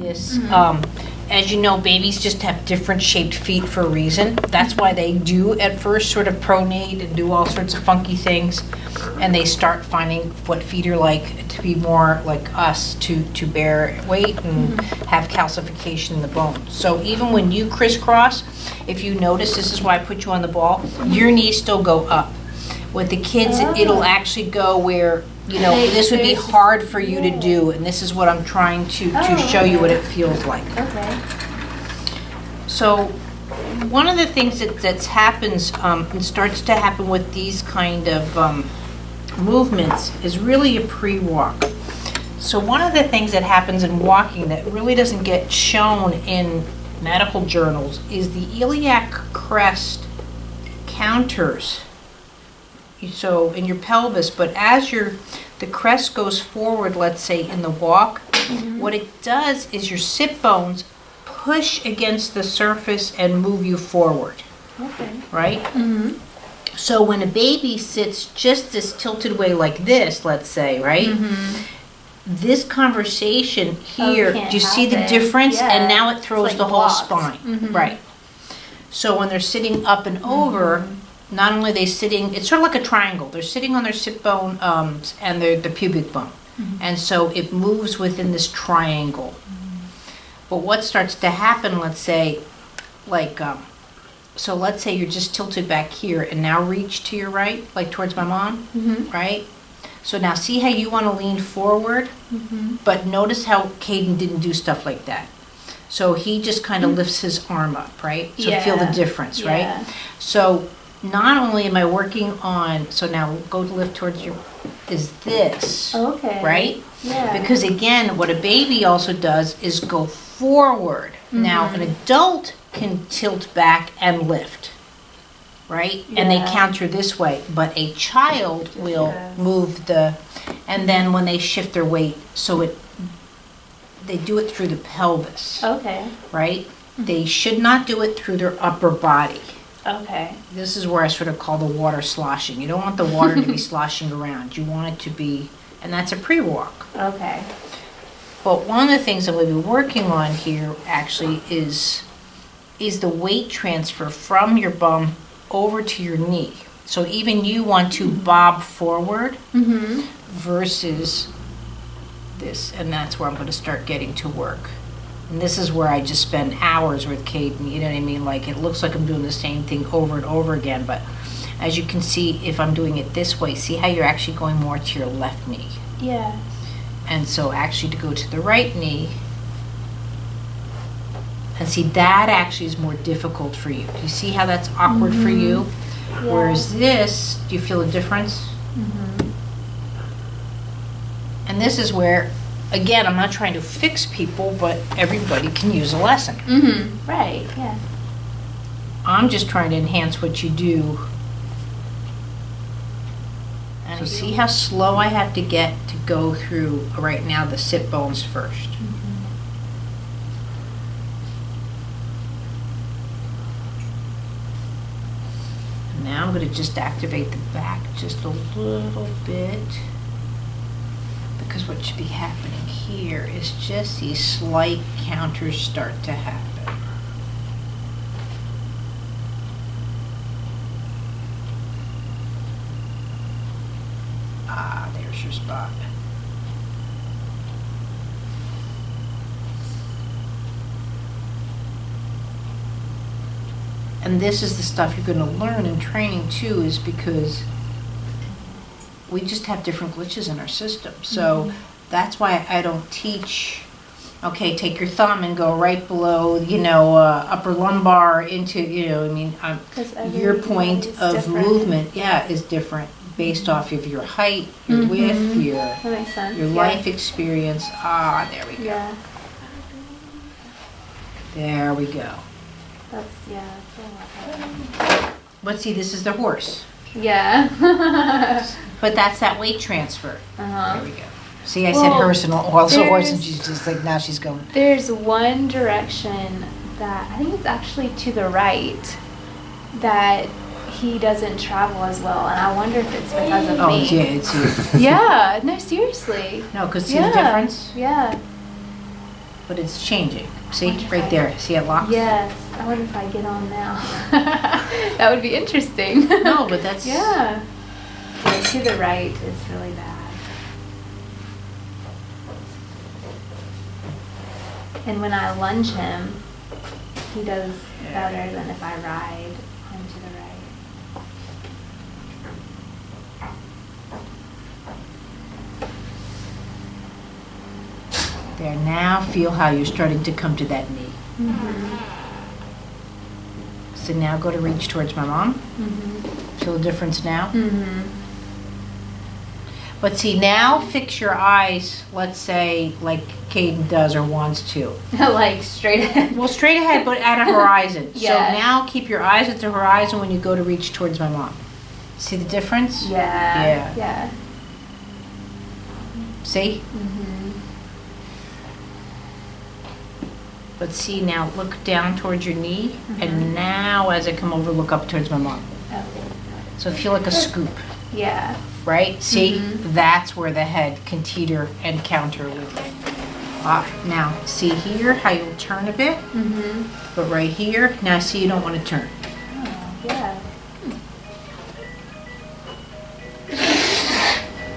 this. As you know, babies just have different shaped feet for a reason. That's why they do at first sort of pronate and do all sorts of funky things. And they start finding what feet are like to be more like us, to bear weight and have calcification in the bone. So even when you crisscross, if you notice, this is why I put you on the ball, your knees still go up. With the kids, it'll actually go where, you know, this would be hard for you to do, and this is what I'm trying to show you what it feels like. Okay. So one of the things that happens and starts to happen with these kind of movements is really a pre-walk. So one of the things that happens in walking that really doesn't get shown in medical journals is the iliac crest counters. So in your pelvis, but as the crest goes forward, let's say in the walk, what it does is your sit bones push against the surface and move you forward. Okay. Right? So when a baby sits just this tilted way like this, let's say, right? This conversation here, do you see the difference? Yeah. And now it throws like the whole blocked. spine. Right. So when they're sitting up and over, not only are they sitting, it's sort of like a triangle. They're sitting on their sit bone and the pubic bone. And so it moves within this triangle. But what starts to happen, let's say, like, so let's say you're just tilted back here and now reach to your right, like towards my mom, right? So now see how you want to lean forward, but notice how Caden didn't do stuff like that. So he just kind of lifts his arm up, right? So feel the difference, right? So not only am I working on, so now go to lift towards your, is this, right? Yeah. Because again, what a baby also does is go forward. Now an adult can tilt back and lift, right? And they counter this way, but a child will move and then when they shift their weight, so they do it through the pelvis, right? They should not do it through their upper body. This is where I sort of call the water sloshing. You don't want the water to be sloshing around. You want it to be, and that's a pre-walk. But one of the things that we'll be working on here actually is the weight transfer from your bum over to your knee. So even you want to bob forward versus this, and that's where I'm going to start getting to work. And this is where I just spend hours with Caden, you know what I mean? Like, it looks like I'm doing the same thing over and over again, but as you can see, if I'm doing it this way, see how you're actually going more to your left knee? Yeah. And so actually to go to the right knee, and see, that actually is more difficult for you. Do you see how that's awkward for you? Yeah. Whereas this, do you feel a difference? And this is where, again, I'm not trying to fix people, but everybody can use a lesson. Right, yeah. I'm just trying to enhance what you do. And so see how slow I have to get to go through, right now, the sit bones first. And now I'm going to just activate the back just a little bit. Because what should be happening here is just these slight counters start to happen. Ah, there's your spot. And this is the stuff you're going to learn in training too, is because we just have different glitches in our system. So that's why I don't teach, okay, take your thumb and go right below, upper lumbar into, your point of movement, is different based off of your height, your width, That makes sense. your life experience. Ah, there we go. Yeah. There we go. That's a lot better. But see, this is the horse. Yeah. But that's that weight transfer. There we go. See, I said Well, horse and also horse, and she's just like, now she's going. There's one direction that, I think it's actually to the right, that he doesn't travel as well, and I wonder if it's because of me. Yeah, it's you. Yeah, no, seriously. No, because see the difference? Yeah. but it's changing. See, Wonder if right I- there. See it locks? Yes. I wonder if I get on now. That would be interesting. No, but that's... Yeah. Yeah, to the right is really bad. And when I lunge him, he does better than if I ride him to the right. There, now feel how you're starting to come to that knee. So now go to reach towards my mom. Feel the difference now? But see, now fix your eyes, let's say, like Caden does or wants to. Like straight ahead. Well, straight ahead, but at a horizon. Yeah. So now keep your eyes at the horizon when you go to reach towards my mom. See the difference? Yeah. Yeah. Yeah. See? But see, now look down towards your knee, and now as I come over, look up towards my mom. Oh. So feel like a scoop, Yeah. right? See? That's where the head can teeter and counter with it. Now, see here how you'll turn a bit? But right here, now see you don't want to turn. Oh, yeah.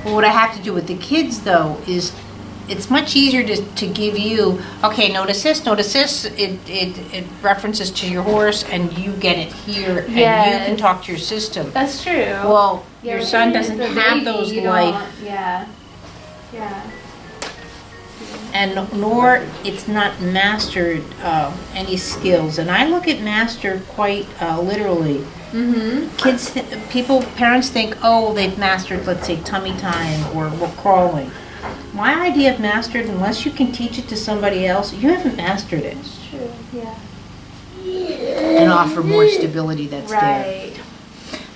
Well, what I have to do with the kids, though, is it's much easier to give you, okay, notice this, it references to your horse, and you get it here, and you can Yes. talk to your system. That's true. Well, Yeah, your with son the doesn't baby, have those you life, don't- Yeah. Yeah. and nor it's not mastered any skills. And I look at master quite literally. Kids, parents think, oh, they've mastered, let's say, tummy time or crawling. My idea of mastered, unless you can teach it to somebody else, you haven't mastered it. That's true. Yeah. And offer more stability that's there. Right.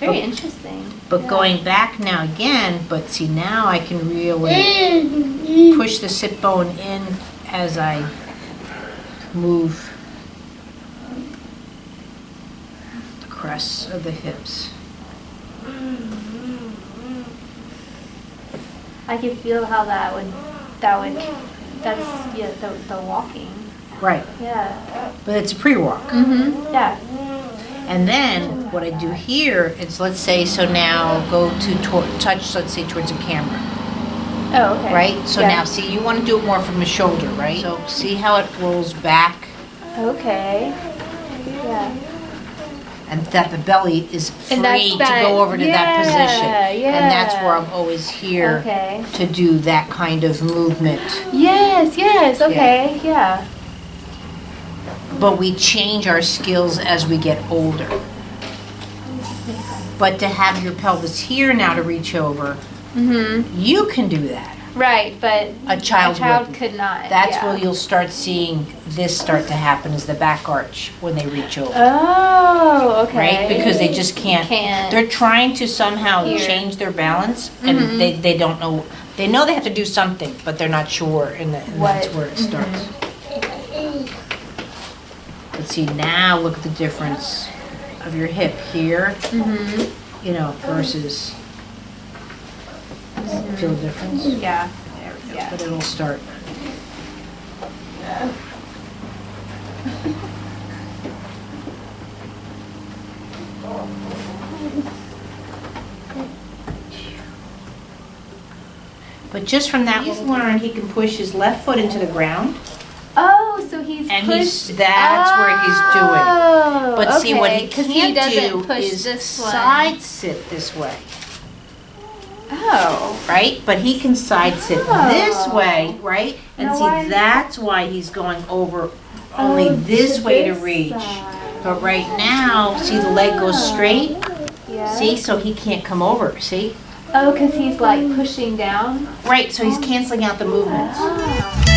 Very But- interesting. But Yeah. going back now again, but see now I can really push the sit bone in as I move the crests of the hips. I could feel how that's the walking. Right, Yeah. but it's a pre-walk. Yeah. And then what I do here is, let's say, so now go to touch, let's say, towards the camera, Oh, okay. right? So Yeah. now see, you want to do it more from the shoulder, right? So see how it rolls back, Okay. Yeah. and that the belly is And that's free to that- go over to that position. yeah, And that's where yeah. I'm always here Okay. to do that kind of movement. Yes. Yes. Okay. Yeah. But we change our skills as we get older. But to have your pelvis here now to reach over, you can do that. Right, but A child wouldn't. could not. That's yeah. where you'll start seeing this start to happen, is the back arch when they reach over. Oh, okay. Right? Because they just can't. Can't. They're trying to somehow Here. change their balance, and they don't know. They know they have to do something, but they're not sure, and that's What? where it starts. But see, now look at the difference of your hip here, you know, versus. Feel the difference? Yeah. Yeah. But it'll start. But just from that, he's learned he can push his left foot into the ground, Oh, so he's and pushed. that's where he's doing. Oh, But see, what he because can't doesn't do push is this one. side sit this way, Oh. right? But he can side sit Oh. this way, right? And Now see, why- that's why he's going over only this way to this reach. side. But right now, see the leg goes straight? Yeah. See, so he can't come over, see? Oh, because he's like pushing down. Right, so he's canceling out the movements. Ah.